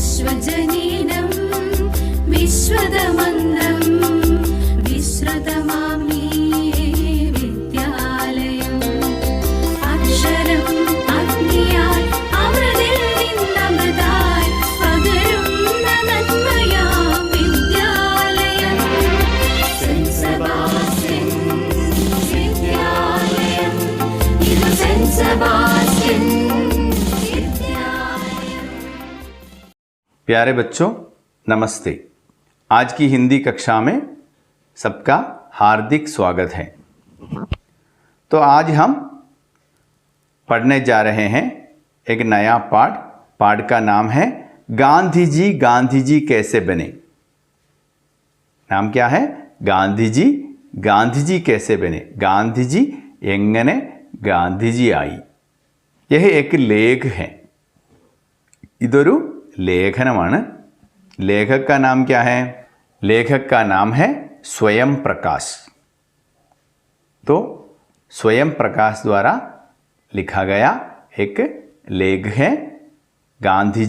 विश्वजनीनं विश्वदमन्दं विश्रुतमामि विद्यालयम् अक्षरम् अग्नियाय अमृतिൽ നിന്നമൃതായി പകരുന്ന നന്മയാം വിദ്യാലയം saint Sebastian വിദ്യാലയം ഇത് സെന്റ് സെബാസ്റ്റ്യൻ। प्यारे बच्चों नमस्ते। आज की हिंदी कक्षा में सबका हार्दिक स्वागत है। तो आज हम पढ़ने जा रहे हैं एक नया पाठ का नाम है गांधी जी कैसे बने। नाम क्या है? गांधी जी कैसे बने। गांधी जी എങ്ങനെ ഗാന്ധിജിയായി। यह एक लेख है, इधर लेखनമാണ്। लेखक का नाम क्या है? लेखक का नाम है स्वयं प्रकाश। तो स्वयं प्रकाश द्वारा लिखा गया एक लेख है गांधी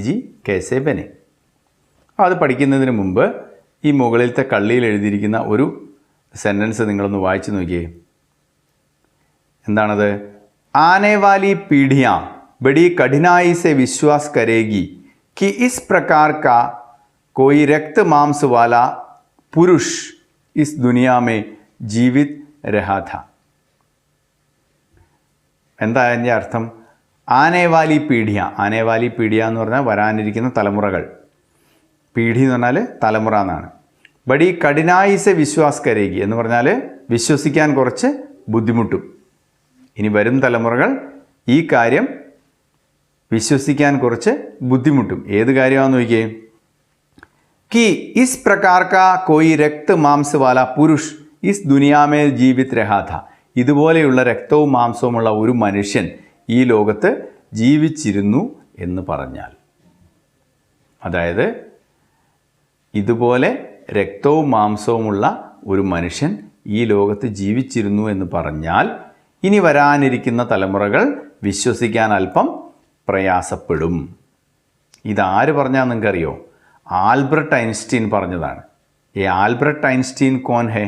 जी कैसे बने। അത് പഠിക്കുന്നതിന് മുമ്പ് ഈ മുകളിലത്തെ കള്ളിയിൽ എഴുതിയിരിക്കുന്ന ഒരു സെന്റൻസ് നിങ്ങളൊന്ന് വായിച്ചു നോക്കിയേ। എന്താണത്? आने वाली पीढ़ियाँ बड़ी कठिनाई से विश्वास करेगी कि इस प्रकार का कोई रक्त मांस वाला पुरुष इस दुनिया में जीवित रहा था। എന്താ അതിൻ്റെ അർത്ഥം? ആനേവാലി പീഡിയ എന്ന് പറഞ്ഞാൽ വരാനിരിക്കുന്ന തലമുറകൾ. പീഡി എന്ന് പറഞ്ഞാൽ തലമുറ എന്നാണ്. ബഡി കഠിനായി സെ വിശ്വാസ് കരേഗി എന്ന് പറഞ്ഞാൽ വിശ്വസിക്കാൻ കുറച്ച് ബുദ്ധിമുട്ടും. ഇനി വരും തലമുറകൾ ഈ കാര്യം വിശ്വസിക്കാൻ കുറച്ച് ബുദ്ധിമുട്ടും. ഏത് കാര്യമാണെന്ന് നോക്കിയേ. कि इस प्रकार का कोई रक्त मांस वाला पुरुष इस दुनिया में जीवित रहा था। ഇതുപോലെയുള്ള രക്തവും മാംസവുമുള്ള ഒരു മനുഷ്യൻ ഈ ലോകത്ത് ജീവിച്ചിരുന്നു എന്ന് പറഞ്ഞാൽ, അതായത് ഇതുപോലെ രക്തവും മാംസവുമുള്ള ഒരു മനുഷ്യൻ ഈ ലോകത്ത് ജീവിച്ചിരുന്നു എന്ന് പറഞ്ഞാൽ ഇനി വരാനിരിക്കുന്ന തലമുറകൾ വിശ്വസിക്കാൻ അല്പം പ്രയാസപ്പെടും. ഇതാര് പറഞ്ഞാൽ നിങ്ങൾക്കറിയോ? ആൽബർട്ട് ഐൻസ്റ്റീൻ പറഞ്ഞതാണ്. ये आल्बर्ट आइंस्टीन कौन है?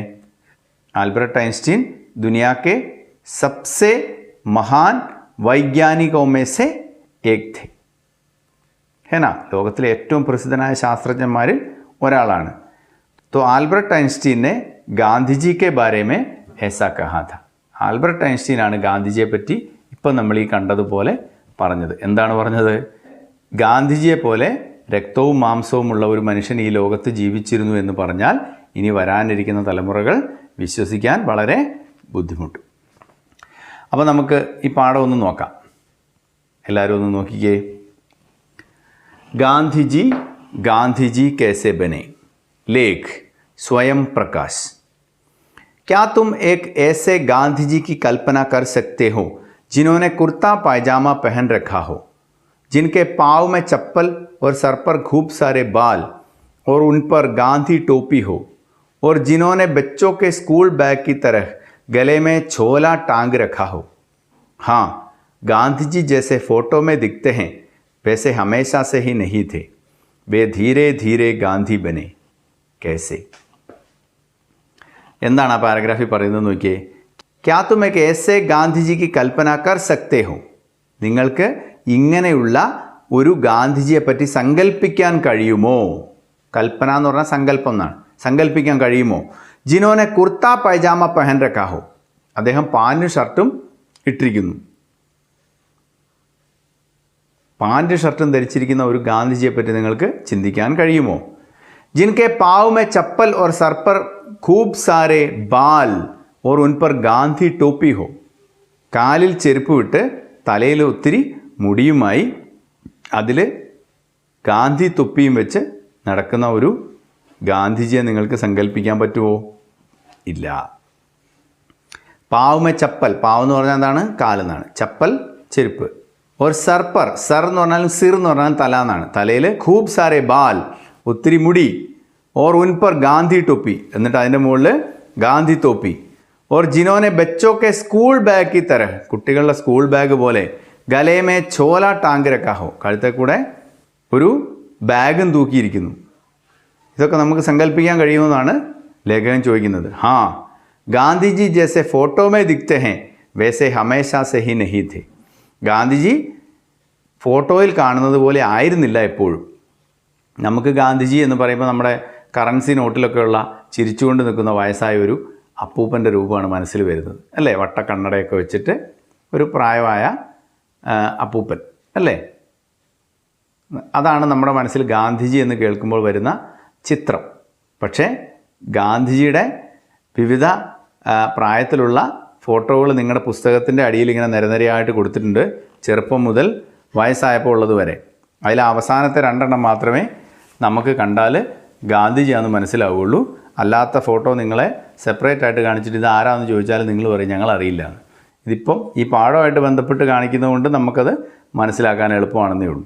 आल्बर्ट आइंस्टीन दुनिया के सबसे महान वैज्ञानिकों में से एक थे, है ना? ലോകത്തിലെ ഏറ്റവും പ്രസിദ്ധനായ ശാസ്ത്രജ്ഞന്മാരിൽ ഒരാളാണ്. तो आल्बर्ट आइंस्टीन ने गांधी जी के बारे में ऐसा कहा था. ആൽബർട്ട് ഐൻസ്റ്റീൻ ആണ് ഗാന്ധിജിയെ പറ്റി ഇപ്പം നമ്മൾ ഈ കണ്ടതുപോലെ പറഞ്ഞത്. എന്താണ് പറഞ്ഞത്? ഗാന്ധിജിയെ പോലെ രക്തവും മാംസവുമുള്ള ഒരു മനുഷ്യൻ ഈ ലോകത്ത് ജീവിച്ചിരുന്നു എന്ന് പറഞ്ഞാൽ ഇനി വരാനിരിക്കുന്ന തലമുറകൾ വിശ്വസിക്കാൻ വളരെ ബുദ്ധിമുട്ടും. അപ്പോൾ നമുക്ക് ഈ പാഠം ഒന്ന് നോക്കാം. എല്ലാവരും ഒന്ന് നോക്കിക്കേ. गांधी जी कैसे बने। लेख स्वयं प्रकाश। क्या तुम एक ऐसे गांधी जी की कल्पना कर सकते हो जिन्होंने कुर्ता पायजामा पहन रखा हो, जिनके पाँव में चप्पल और सर पर खूब सारे बाल और उन पर गांधी टोपी हो, और जिन्होंने बच्चों के स्कूल बैग की तरह गले में झोला टांग रखा हो। हाँ, गांधी जी जैसे फ़ोटो में दिखते हैं वैसे हमेशा से ही नहीं थे। वे धीरे धीरे गांधी बने। कैसे? എന്താണ് ആ പാരഗ്രാഫിൽ പറയുന്നത് നോക്കിയേ. ക്യാ തും ഏക് ഏസേ ഗാന്ധിജിക്ക് കൽപ്പന കർ സക്തേ ഹോ. നിങ്ങൾക്ക് ഇങ്ങനെയുള്ള ഒരു ഗാന്ധിജിയെ പറ്റി സങ്കല്പിക്കാൻ കഴിയുമോ? കൽപ്പന എന്ന് പറഞ്ഞാൽ സങ്കല്പം എന്നാണ്. സങ്കല്പിക്കാൻ കഴിയുമോ? ജിനോനെ കുർത്ത പൈജാമ പെഹൻ രഖാ ഹോ. അദ്ദേഹം പാൻറ്റും ഷർട്ടും ഇട്ടിരിക്കുന്നു. പാൻറ്റും ഷർട്ടും ധരിച്ചിരിക്കുന്ന ഒരു ഗാന്ധിജിയെ പറ്റി നിങ്ങൾക്ക് ചിന്തിക്കാൻ കഴിയുമോ? जिनके पाँव में चप्पल और सर पर खूब सारे बाल और उन पर गांधी टोपी हो. കാലിൽ ചെരുപ്പ് വിട്ട് തലയിൽ ഒത്തിരി മുടിയുമായി അതിൽ ഗാന്ധി തൊപ്പിയും വെച്ച് നടക്കുന്ന ഒരു ഗാന്ധിജിയെ നിങ്ങൾക്ക് സങ്കല്പിക്കാൻ പറ്റുമോ? ഇല്ല. പാവ് മേ ചപ്പൽ. പാവ് എന്ന് പറഞ്ഞാൽ എന്താണ്? കാലെന്നാണ്. ചപ്പൽ ചെരുപ്പ്. और सर पर. സർ എന്ന് പറഞ്ഞാൽ സിർ എന്ന് പറഞ്ഞാൽ തല എന്നാണ്. തലയിൽ खूब सारे बाल ഒത്തിരി മുടി. और उन पर गांधी टोपी. എന്നിട്ട് അതിൻ്റെ മുകളിൽ ഗാന്ധി തൊപ്പി. और जिन्होंने बच्चों के स्कूल बैग की तरह കുട്ടികളുടെ സ്കൂൾ ബാഗ് പോലെ ഗലേ മേ ഛോല ടാങ്ക് രഖാ ഹോ. കഴുത്തെ കൂടെ ഒരു ബാഗും തൂക്കിയിരിക്കുന്നു. ഇതൊക്കെ നമുക്ക് സങ്കല്പിക്കാൻ കഴിയുമെന്നാണ് ലേഖകൻ ചോദിക്കുന്നത്. ഹാ, ഗാന്ധിജി ജैसे ഫോട്ടോ में दिखते हैं वैसे हमेशा से ही नहीं थे. ഗാന്ധിജി ഫോട്ടോയിൽ കാണുന്നത് പോലെ ആയിരുന്നില്ല എപ്പോഴും. നമുക്ക് ഗാന്ധിജി എന്ന് പറയുമ്പോൾ നമ്മുടെ കറൻസി നോട്ടിലൊക്കെയുള്ള ചിരിച്ചുകൊണ്ട് നിൽക്കുന്ന വയസ്സായ ഒരു അപ്പൂപ്പൻ്റെ രൂപമാണ് മനസ്സിൽ വരുന്നത് അല്ലേ? വട്ടക്കണ്ണടയൊക്കെ വെച്ചിട്ട് ഒരു പ്രായമായ അപ്പൂപ്പൻ അല്ലേ? അതാണ് നമ്മുടെ മനസ്സിൽ ഗാന്ധിജി എന്ന് കേൾക്കുമ്പോൾ വരുന്ന ചിത്രം. പക്ഷേ ഗാന്ധിജിയുടെ വിവിധ പ്രായത്തിലുള്ള ഫോട്ടോകൾ നിങ്ങളുടെ പുസ്തകത്തിൻ്റെ അടിയിൽ ഇങ്ങനെ നിരനിരയായിട്ട് കൊടുത്തിട്ടുണ്ട്, ചെറുപ്പം മുതൽ വയസ്സായപ്പോൾ ഉള്ളത് വരെ. അതിൽ അവസാനത്തെ 2 മാത്രമേ നമുക്ക് കണ്ടാൽ ഗാന്ധിജിയാണെന്ന് മനസ്സിലാവുകയുള്ളൂ. അല്ലാത്ത ഫോട്ടോ നിങ്ങളെ സെപ്പറേറ്റ് ആയിട്ട് കാണിച്ചിട്ട് ഇത് ആരാണെന്ന് ചോദിച്ചാൽ നിങ്ങൾ പറയും ഞങ്ങൾ അറിയില്ല. ഇതിപ്പം ഈ പാഠമായിട്ട് ബന്ധപ്പെട്ട് കാണിക്കുന്നതുകൊണ്ട് നമുക്കത് മനസ്സിലാക്കാൻ എളുപ്പമാണെന്നേ ഉള്ളൂ.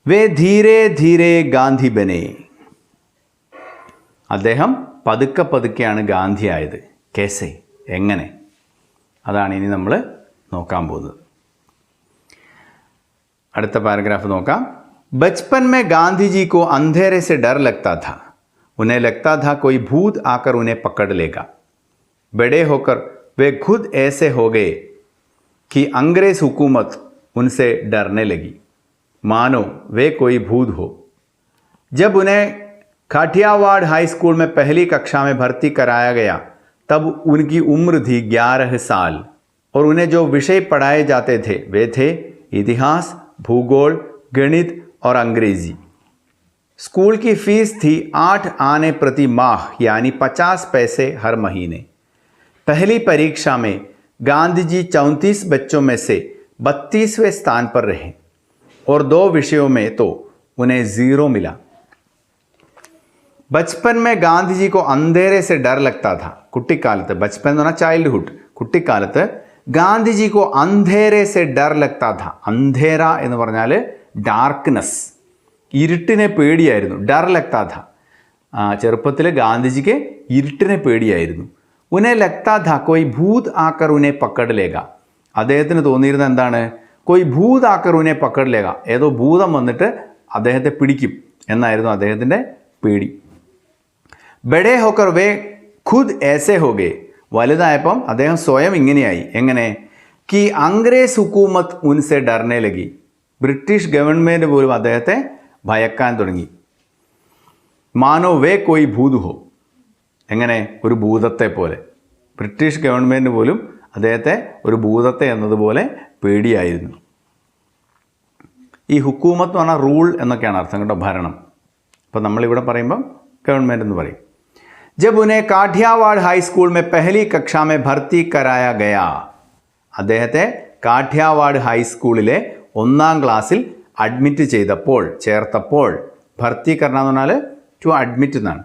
വേ ധീരെ ധീരെ ഗാന്ധി ബനെ. അദ്ദേഹം പതുക്കെ പതുക്കെയാണ് ഗാന്ധിയായത്. കേസെ, എങ്ങനെ? അതാണ് ഇനി നമ്മൾ നോക്കാൻ പോകുന്നത്. അടുത്ത പാരഗ്രാഫ് നോക്കാം. बचपन में गांधी जी को अंधेरे से डर लगता था. उन्हें लगता था कोई भूत आकर उन्हें पकड़ लेगा. बड़े होकर वे खुद ऐसे हो गए कि अंग्रेज हुकूमत उनसे डरने लगी, मानो वे कोई भूत हो. जब उन्हें काठियावाड़ हाई स्कूल में पहली कक्षा में भर्ती कराया गया तब उनकी उम्र थी 11 साल और उन्हें जो विषय पढ़ाए जाते थे वे थे इतिहास, भूगोल, गणित और अंग्रेजी. स्कूल की फीस थी 8 आने प्रति माह यानी 50 पैसे हर महीने. पहली परीक्षा में गांधी जी 34 बच्चों में से 32वें स्थान पर रहे और 2 विषयों में तो उन्हें 0 मिला. बचपन में गांधी जी को अंधेरे से डर लगता था. കുട്ടിക്കാലത്ത്, ബച്പൻ എന്ന് പറഞ്ഞാൽ ചൈൽഡ്ഹുഡ്, കുട്ടിക്കാലത്ത് ഗാന്ധിജിക്കോ അന്ധേരെ സെ ഡർ ലഗ്താ ഥാ. അന്ധേര എന്ന് പറഞ്ഞാൽ ഡാർക്ക്നെസ്, ഇരുട്ടിനെ പേടിയായിരുന്നു. ഡർ ലഗ്താ ഥാ, ചെറുപ്പത്തിൽ ഗാന്ധിജിക്ക് ഇരുട്ടിനെ പേടിയായിരുന്നു. ഉനെ ലഗ്താ ഥാ കോയ് ഭൂത് ആക്കർ ഉനെ പക്കഡ് ലേക. അദ്ദേഹത്തിന് തോന്നിയിരുന്നത് എന്താണ്? കോയ് ഭൂത് ആക്കർ ഉനെ പക്കഡ് ലേക, ഏതോ ഭൂതം വന്നിട്ട് അദ്ദേഹത്തെ പിടിക്കും എന്നായിരുന്നു അദ്ദേഹത്തിൻ്റെ പേടി. ബഡേ ഹോക്കർ വേ ഖുദ് ഏസെ ഹോഗെ. വലുതായപ്പം അദ്ദേഹം സ്വയം ഇങ്ങനെയായി. എങ്ങനെ? കി അംഗ്രേസ് ഹുക്കൂമത്ത് ഉൻസെ ഡർനെ ലഗി. ബ്രിട്ടീഷ് ഗവൺമെൻറ് പോലും അദ്ദേഹത്തെ ഭയക്കാൻ തുടങ്ങി. മാനോ വേ കോയി ഭൂത് ഹോ. എങ്ങനെ? ഒരു ഭൂതത്തെ പോലെ. ബ്രിട്ടീഷ് ഗവൺമെൻറ് പോലും അദ്ദേഹത്തെ ഒരു ഭൂതത്തെ എന്നതുപോലെ പേടിയായിരുന്നു. ഈ ഹുക്കൂമത്ത് എന്ന് പറഞ്ഞാൽ റൂൾ എന്നൊക്കെയാണ് അർത്ഥം കേട്ടോ, ഭരണം. അപ്പോൾ നമ്മളിവിടെ പറയുമ്പം ഗവൺമെൻറ് എന്ന് പറയും. जब उन्हें काठियावाड़ हाई स्कूल में पहली कक्षा में भर्ती कराया गया. അദ്ദേഹത്തെ കാഠ്യാവാഡ് ഹൈസ്കൂളിലെ 1ാം ക്ലാസ്സിൽ അഡ്മിറ്റ് ചെയ്തപ്പോൾ, ചേർത്തപ്പോൾ, ഭർത്തി കർണ എന്ന് പറഞ്ഞാൽ ടു അഡ്മിറ്റ് എന്നാണ്.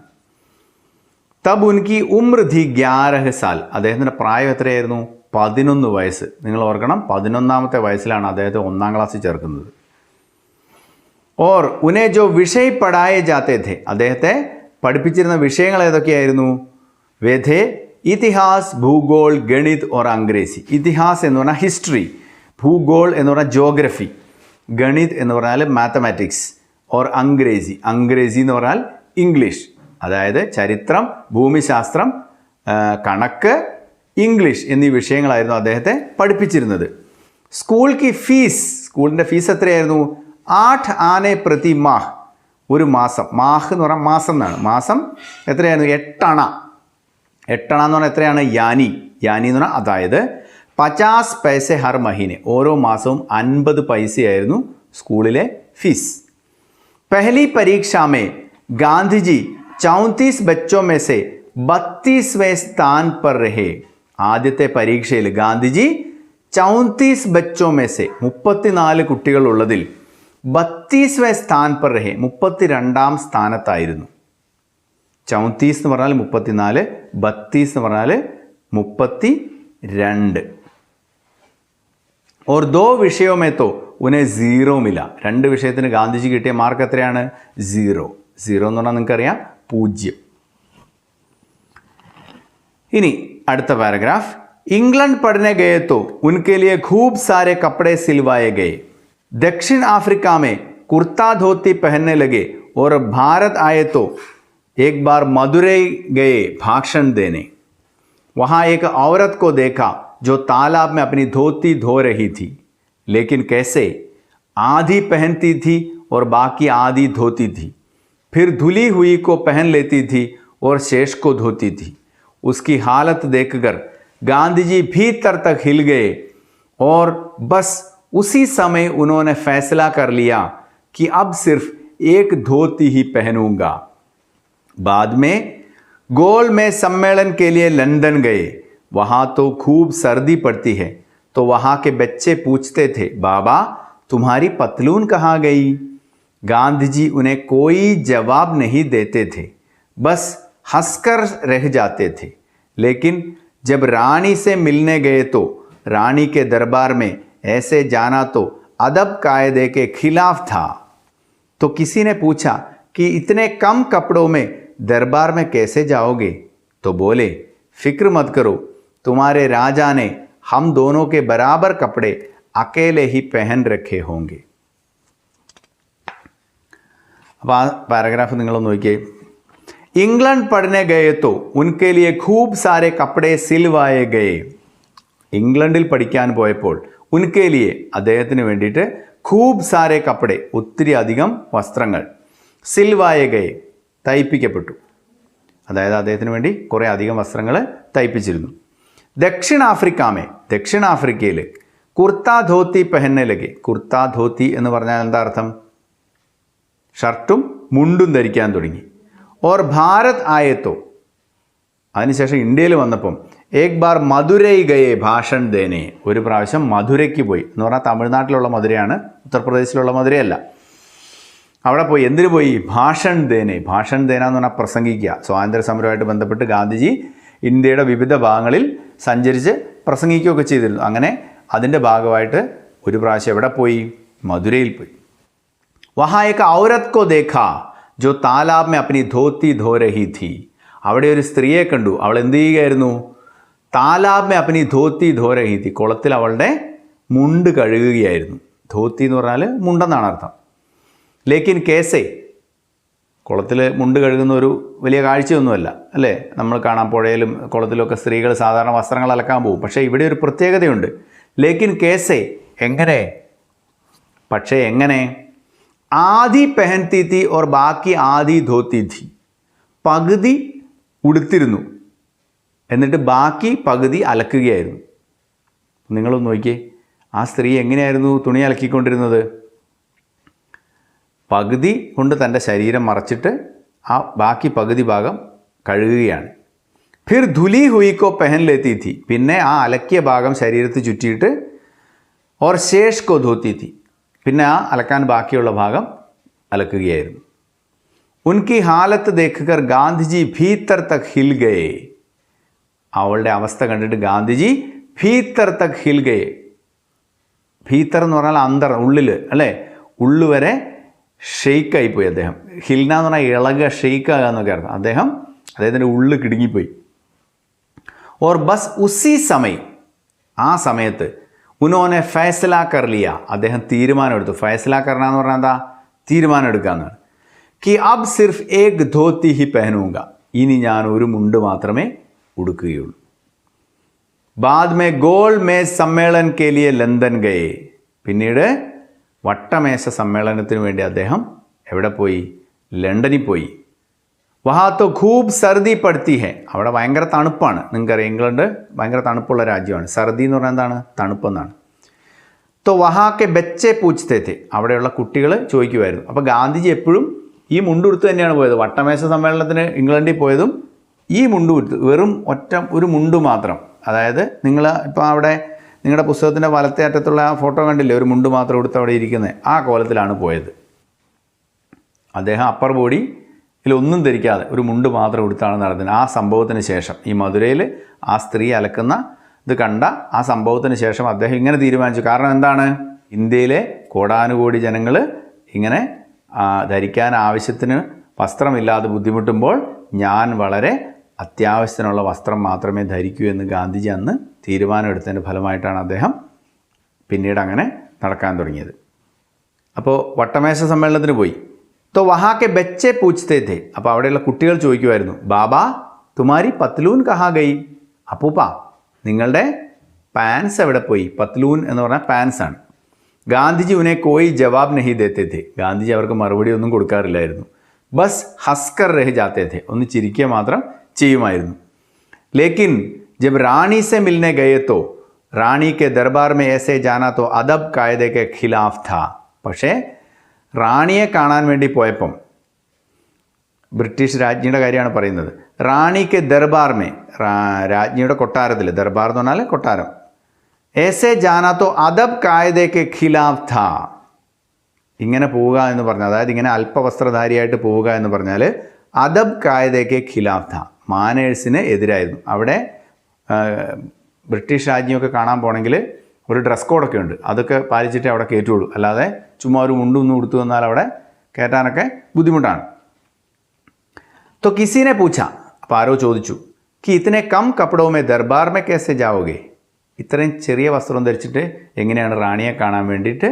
തബ് ഉൻകി ഉമ്ര ധി 11 സാൽ. അദ്ദേഹത്തിൻ്റെ പ്രായം എത്രയായിരുന്നു? 11 വയസ്സ്. നിങ്ങൾ ഓർക്കണം, 11ാമത്തെ വയസ്സിലാണ് അദ്ദേഹത്തെ 1ാം ക്ലാസ്സിൽ ചേർക്കുന്നത്. ഓർ ഉനെ ജോ വിഷയ് പഠായെ ജാത്തെ ഥേ. അദ്ദേഹത്തെ പഠിപ്പിച്ചിരുന്ന വിഷയങ്ങൾ ഏതൊക്കെയായിരുന്നു? വേദേ ഇതിഹാസ്, ഭൂഗോൾ, ഗണിത് ഓർ അംഗ്രേസി. ഇതിഹാസ് എന്ന് പറഞ്ഞാൽ ഹിസ്റ്ററി, ഭൂഗോൾ എന്ന് പറഞ്ഞാൽ ജോഗ്രഫി, ഗണിത് എന്ന് പറഞ്ഞാൽ മാത്തമാറ്റിക്സ്, ഓർ അംഗ്രേസി, അംഗ്രേസി എന്ന് പറഞ്ഞാൽ ഇംഗ്ലീഷ്, അതായത് ചരിത്രം, ഭൂമിശാസ്ത്രം, കണക്ക്, ഇംഗ്ലീഷ് എന്നീ വിഷയങ്ങളായിരുന്നു അദ്ദേഹത്തെ പഠിപ്പിച്ചിരുന്നത്. സ്കൂൾ കി ഫീസ്. സ്കൂളിൻ്റെ ഫീസ് എത്രയായിരുന്നു? 8 ആനെ പ്രതി മാഹ്. ഒരു മാസം. മാഹ് എന്ന് പറഞ്ഞാൽ മാസം എന്നാണ്. മാസം എത്രയായിരുന്നു? 8 അണ. 8 അണ എന്ന് പറഞ്ഞാൽ എത്രയാണ്? യാനി. യാനി എന്ന് പറഞ്ഞാൽ അതായത് 50 പൈസ ഹർ മഹീനെ. ഓരോ മാസവും 50 പൈസയായിരുന്നു സ്കൂളിലെ ഫീസ്. പഹലി പരീക്ഷ മേ ഗാന്ധിജി 34 ബച്ചോ മേ സെ 32വേं സ്ഥാൻ പർ രഹേ. ആദ്യത്തെ പരീക്ഷയിൽ ഗാന്ധിജി 34 ബച്ചോ മേ സെ 34 കുട്ടികളുള്ളതിൽ 32വേं സ്ഥാൻ പർ രഹേ 32ാം സ്ഥാനത്തായിരുന്നു. 34 എന്ന് പറഞ്ഞാൽ 34, 32 എന്ന് പറഞ്ഞാൽ 32. और 2 विषयों में तो उन्हें 0 मिला. 2 വിഷയത്തിന് ഗാന്ധിജി കിട്ടിയ മാർക്ക് എത്രയാണ്? 0. 0 എന്ന് പറഞ്ഞാൽ നിങ്ങൾക്കറിയാം 0. ഇനി അടുത്ത പാരഗ്രാഫ്. इंग्लैंड पढ़ने गए तो उनके लिए खूब सारे कपड़े सिलवाए गए. दक्षिण अफ्रीका में कुर्ता धोती पहनने लगे और भारत आए तो एक बार मदुरई गए भाषण देने। वहाँ एक औरत को देखा जो तालाब में अपनी धोती धो रही थी, लेकिन कैसे? आधी पहनती थी और बाकी आधी धोती थी, फिर धुली हुई को पहन लेती थी और शेष को धोती थी। उसकी हालत देखकर गांधी जी भीतर तक हिल गए और बस उसी समय उन्होंने फैसला कर लिया कि अब सिर्फ एक धोती ही पहनूंगा। बाद में गोल में सम्मेलन के लिए लंदन गए। वहाँ तो खूब सर्दी पड़ती है, तो वहाँ के बच्चे पूछते थे, बाबा तुम्हारी पतलून कहाँ गई? गांधी जी उन्हें कोई जवाब नहीं देते थे, बस हंसकर रह जाते थे। लेकिन जब रानी से मिलने गए तो रानी के दरबार में ऐसे जाना तो अदब कायदे के खिलाफ था। तो किसी ने पूछा कि इतने कम कपड़ों में दरबार में कैसे जाओगे? तो बोले, फिक्र मत करो, तुम्हारे राजा ने हम दोनों के बराबर कपड़े अकेले ही पहन रखे होंगे। अब आ पैराग्राफ നിങ്ങളൊന്ന് നോക്കിയേ. इंग्लैंड पढ़ने गए तो उनके लिए खूब सारे कपड़े सिलवाए गए. ഇംഗ്ലണ്ടിൽ പഠിക്കാൻ പോയപ്പോൾ ഉൻകെ ലിയെ അദ്ദേഹത്തിന് വേണ്ടിയിട്ട് ഖൂബ് സാരെ കപ്പടെ ഒത്തിരി അധികം വസ്ത്രങ്ങൾ സിൽവായ ഗയെ തയ്പ്പിക്കപ്പെട്ടു. അതായത് അദ്ദേഹത്തിന് വേണ്ടി കുറേ അധികം വസ്ത്രങ്ങൾ തയ്പ്പിച്ചിരുന്നു. ദക്ഷിണാഫ്രിക്കയിൽ കുർത്ത ധോത്തി പെഹന്നെ ലഗെ. കുർത്ത ധോത്തി എന്ന് പറഞ്ഞാൽ എന്താ അർത്ഥം? ഷർട്ടും മുണ്ടും ധരിക്കാൻ തുടങ്ങി. ഓർ ഭാരത് ആയത്തോ, അതിനുശേഷം ഇന്ത്യയിൽ വന്നപ്പം ഏക് ബാർ മധുരൈ ഗയെ ഭാഷൺ ദേനെ, ഒരു പ്രാവശ്യം മധുരയ്ക്ക് പോയി. എന്ന് പറഞ്ഞാൽ തമിഴ്നാട്ടിലുള്ള മധുരയാണ്, ഉത്തർപ്രദേശിലുള്ള മധുരയല്ല. അവിടെ പോയി. എന്തിനു പോയി? ഭാഷൺ ദേനെ. ഭാഷൺ ദേന എന്ന് പറഞ്ഞാൽ പ്രസംഗിക്കുക. സ്വാതന്ത്ര്യ സമരവുമായിട്ട് ബന്ധപ്പെട്ട് ഗാന്ധിജി ഇന്ത്യയുടെ വിവിധ ഭാഗങ്ങളിൽ സഞ്ചരിച്ച് പ്രസംഗിക്കുകയൊക്കെ ചെയ്തിരുന്നു. അങ്ങനെ അതിൻ്റെ ഭാഗമായിട്ട് ഒരു പ്രാവശ്യം എവിടെ പോയി? മധുരയിൽ പോയി. വഹാ ഏക ഔരത് കോ ദേഖാ ജോ താലാബ് മേ അപ്നി ധോത്തി ധോ രഹി ഥി. അവിടെ ഒരു സ്ത്രീയെ കണ്ടു. അവൾ എന്ത് ചെയ്യുകയായിരുന്നു? താലാബ് മേ അപ്നി ധോത്തി ധോ രഹി ഥി. കുളത്തിൽ അവളുടെ മുണ്ട് കഴുകുകയായിരുന്നു. ധോത്തി എന്ന് പറഞ്ഞാൽ മുണ്ടെന്നാണ് അർത്ഥം. ലേക്കിൻ കേസേ, കുളത്തിൽ മുണ്ട് കഴുകുന്ന ഒരു വലിയ കാഴ്ചയൊന്നുമല്ല അല്ലേ? നമ്മൾ കാണാൻ പുഴയിലും കുളത്തിലൊക്കെ സ്ത്രീകൾ സാധാരണ വസ്ത്രങ്ങൾ അലക്കാൻ പോകും. പക്ഷേ ഇവിടെ ഒരു പ്രത്യേകതയുണ്ട്. ലേക്കിൻ കേസേ, എങ്ങനെ? പക്ഷേ എങ്ങനെ? ആദി പെഹൻതി തി ഓർ ബാക്കി ആദി ധോത്തി ഥി. പകുതി ഉടുത്തിരുന്നു, എന്നിട്ട് ബാക്കി പകുതി അലക്കുകയായിരുന്നു. നിങ്ങളൊന്ന് നോക്കിയേ, ആ സ്ത്രീ എങ്ങനെയായിരുന്നു തുണി അലക്കിക്കൊണ്ടിരുന്നത്? പകുതി കൊണ്ട് തൻ്റെ ശരീരം മറച്ചിട്ട് ആ ബാക്കി പകുതി ഭാഗം കഴുകുകയാണ്. ഫിർ ധുലി ഹുയിക്കോ പെഹൻ ലേത്തി ഥി. പിന്നെ ആ അലക്കിയ ഭാഗം ശരീരത്തിൽ ചുറ്റിയിട്ട് ഓർ ശേഷ് കോ ധോത്തി ഥി. പിന്നെ ആ അലക്കാൻ ബാക്കിയുള്ള ഭാഗം അലക്കുകയായിരുന്നു. ഉൻകി ഹാലത്ത് ദേഖ്കർ ഗാന്ധിജി ഭീത്തർ തക് ഹിൽ ഗയേ. അവളുടെ അവസ്ഥ കണ്ടിട്ട് ഗാന്ധിജി ഭീത്തർ തക് ഹിൽ ഗയേ. ഭീത്തർ എന്ന് പറഞ്ഞാൽ അന്തർ, ഉള്ളിൽ അല്ലേ? ഉള്ളുവരെ ഷെയ്ക്കായിപ്പോയി അദ്ദേഹം. ഹിൽന എന്ന് പറഞ്ഞാൽ ഇളക, ഷെയ്ക്കാകുക എന്നൊക്കെ അർത്ഥം. അദ്ദേഹത്തിൻ്റെ ഉള്ളിൽ കിടുങ്ങിപ്പോയി. ഓർ ബസ് ഉസി സമയം, ആ സമയത്ത് ഉനോനെ ഫൈസല കർ ലിയ, അദ്ദേഹം തീരുമാനമെടുത്തു. ഫൈസല കർന എന്ന് പറഞ്ഞാൽ എന്താ? തീരുമാനം എടുക്കുക എന്നാണ്. കി അബ് സിർഫ് ഏക് ധോത്തി ഹി പെഹനൂങ്ക, ഇനി ഞാൻ ഒരു മുണ്ട് മാത്രമേ ഉടുക്കുകയുള്ളൂ. ബാദ് മേ ഗോൾ മേസ് സമ്മേളൻ കെ ലിയെ ലണ്ടൻ ഗയേ. പിന്നീട് വട്ടമേശ സമ്മേളനത്തിന് വേണ്ടി അദ്ദേഹം എവിടെ പോയി? ലണ്ടനിൽ പോയി. വഹാ തോ ഖൂബ് സർദി പടുത്തി ഹെ. അവിടെ ഭയങ്കര തണുപ്പാണ്. നിങ്ങൾക്കറിയാം, ഇംഗ്ലണ്ട് ഭയങ്കര തണുപ്പുള്ള രാജ്യമാണ്. സർദി എന്ന് പറഞ്ഞാൽ എന്താണ്? തണുപ്പെന്നാണ്. തോ വഹാക്കെ ബच्चे പൂച്ച്തേ थे. അവിടെയുള്ള കുട്ടികൾ ചോദിക്കുമായിരുന്നു. അപ്പോൾ ഗാന്ധിജി എപ്പോഴും ഈ മുണ്ടുടുത്ത് തന്നെയാണ് പോയത്. വട്ടമേശ സമ്മേളനത്തിന് ഇംഗ്ലണ്ടിൽ പോയതും ഈ മുണ്ട് കൊടുത്തു, വെറും ഒരു മുണ്ട് മാത്രം. അതായത് നിങ്ങൾ ഇപ്പോൾ അവിടെ നിങ്ങളുടെ പുസ്തകത്തിൻ്റെ വലത്തേ അറ്റത്തുള്ള ആ ഫോട്ടോ കണ്ടില്ലേ? ഒരു മുണ്ട് മാത്രം എടുത്ത് അവിടെ ഇരിക്കുന്നത്, ആ കോലത്തിലാണ് പോയത്. അദ്ദേഹം അപ്പർ ബോഡിയിൽ ഒന്നും ധരിക്കാതെ ഒരു മുണ്ട് മാത്രം എടുത്താണ് നടന്നത്. ആ സംഭവത്തിന് ശേഷം ഈ മധുരയിൽ ആ സ്ത്രീ അലക്കുന്ന ഇത് കണ്ട ആ സംഭവത്തിന് ശേഷം അദ്ദേഹം ഇങ്ങനെ തീരുമാനിച്ചു. കാരണം എന്താണ്? ഇന്ത്യയിലെ കോടാനുകോടി ജനങ്ങൾ ഇങ്ങനെ ധരിക്കാൻ ആവശ്യത്തിന് വസ്ത്രമില്ലാതെ ബുദ്ധിമുട്ടുമ്പോൾ ഞാൻ വളരെ അത്യാവശ്യത്തിനുള്ള വസ്ത്രം മാത്രമേ ധരിക്കൂ എന്ന് ഗാന്ധിജി അന്ന് തീരുമാനമെടുത്തതിൻ്റെ ഫലമായിട്ടാണ് അദ്ദേഹം പിന്നീട് അങ്ങനെ നടക്കാൻ തുടങ്ങിയത്. അപ്പോൾ വട്ടമേശ സമ്മേളനത്തിന് പോയി. तो वहाँ के बच्चे पूछते थे, അപ്പോൾ അവിടെയുള്ള കുട്ടികൾ ചോദിക്കുമായിരുന്നു, ബാബാ തുമാരി പത്ലൂൻ കഹാ ഗയി, അപ്പൂപ്പ നിങ്ങളുടെ പാൻസ് എവിടെ പോയി? പത്ലൂൻ എന്ന് പറഞ്ഞാൽ പാൻസ് ആണ്. ഗാന്ധിജി ഉനെ കോയി ജവാബ് നഹി ദേത്തെ थे, ഗാന്ധിജി അവർക്ക് മറുപടി ഒന്നും കൊടുക്കാറില്ലായിരുന്നു. ബസ് ഹസ്കർ രഹ് ജാത്തെ थे, ഒന്ന് ചിരിക്കുക മാത്രം ചെയ്യുമായിരുന്നു. ലേക്കിൻ जब रानी से मिलने गए तो रानी के दरबार में ऐसे जाना तो अदब कायदे के खिलाफ था. പക്ഷേ റാണിയെ കാണാൻ വേണ്ടി പോയപ്പം, ബ്രിട്ടീഷ് രാജ്ഞിയുടെ കാര്യമാണ് പറയുന്നത്, റാണിക്ക് ദർബാർമേ, രാജ്ഞിയുടെ കൊട്ടാരത്തിൽ, ദർബാർ എന്ന് പറഞ്ഞാൽ കൊട്ടാരം, ऐसे जाना तो अदब कायदे के खिलाफ था, ഇങ്ങനെ പോവുക എന്ന് പറഞ്ഞാൽ, അതായത് ഇങ്ങനെ അല്പവസ്ത്രധാരിയായിട്ട് പോവുക എന്ന് പറഞ്ഞാൽ അദബ് കായദയ്ക്ക് ഖിലാഫ് ഥ, മാനേഴ്സിന് എതിരായിരുന്നു. അവിടെ ബ്രിട്ടീഷ് രാജ്ഞിയൊക്കെ കാണാൻ പോകണമെങ്കിൽ ഒരു ഡ്രസ് കോഡൊക്കെ ഉണ്ട്, അതൊക്കെ പാലിച്ചിട്ടേ അവിടെ കയറ്റുള്ളൂ. അല്ലാതെ ചുമ്മാ ഒരു മുണ്ടൊന്നും കൊടുത്തു വന്നാൽ അവിടെ കയറ്റാനൊക്കെ ബുദ്ധിമുട്ടാണ്. तो किसी ने पूछा, അപ്പോൾ ആരോ ചോദിച്ചു, कि इतने कम कपड़ों में दरबार में कैसे जाओगे, ഇത്രയും ചെറിയ വസ്ത്രം ധരിച്ചിട്ട് എങ്ങനെയാണ് റാണിയെ കാണാൻ വേണ്ടിയിട്ട്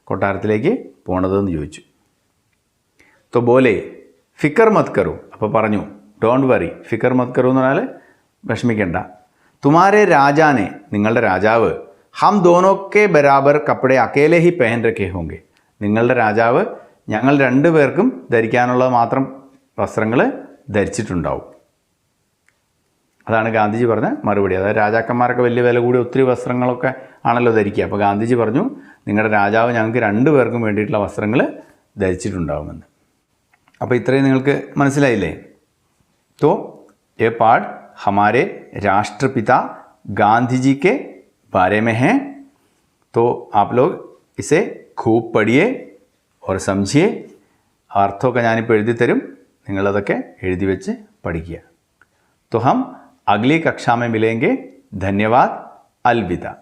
കൊട്ടാരത്തിലേക്ക് പോണതെന്ന് ചോദിച്ചു. तो बोले ഫിക്കർ മത് കറു, അപ്പോൾ പറഞ്ഞു ഡോണ്ട് വറി, ഫിക്കർ മത് കറു എന്ന് പറഞ്ഞാൽ വിഷമിക്കേണ്ട, തുമാരെ രാജാനെ, നിങ്ങളുടെ രാജാവ്, ഹം ദോനോക്കെ ബരാബർ കപ്പടെ അക്കേലെ ഹി പെഹൻ രഖേ ഹോങ്കെ, നിങ്ങളുടെ രാജാവ് ഞങ്ങൾ രണ്ടുപേർക്കും ധരിക്കാനുള്ളത് മാത്രം വസ്ത്രങ്ങൾ ധരിച്ചിട്ടുണ്ടാവും. അതാണ് ഗാന്ധിജി പറഞ്ഞ മറുപടി. അതായത് രാജാക്കന്മാരൊക്കെ വലിയ വില കൂടി ഒത്തിരി വസ്ത്രങ്ങളൊക്കെ ആണല്ലോ ധരിക്കുക. അപ്പോൾ ഗാന്ധിജി പറഞ്ഞു നിങ്ങളുടെ രാജാവ് ഞങ്ങൾക്ക് രണ്ടുപേർക്കും വേണ്ടിയിട്ടുള്ള വസ്ത്രങ്ങൾ ധരിച്ചിട്ടുണ്ടാവുമെന്ന്. അപ്പോൾ ഇത്രയും നിങ്ങൾക്ക് മനസ്സിലായില്ലേ? तो ये पाठ हमारे राष्ट्रपिता गांधी जी के बारे में है. तो आप लोग इसे खूब पढ़िए और समझिए. അർത്ഥമൊക്കെ ഞാനിപ്പോൾ എഴുതി തരും, നിങ്ങളതൊക്കെ എഴുതി വെച്ച് പഠിക്കുക. तो हम अगली कक्षा में मिलेंगे. धन्यवाद. अलविदा.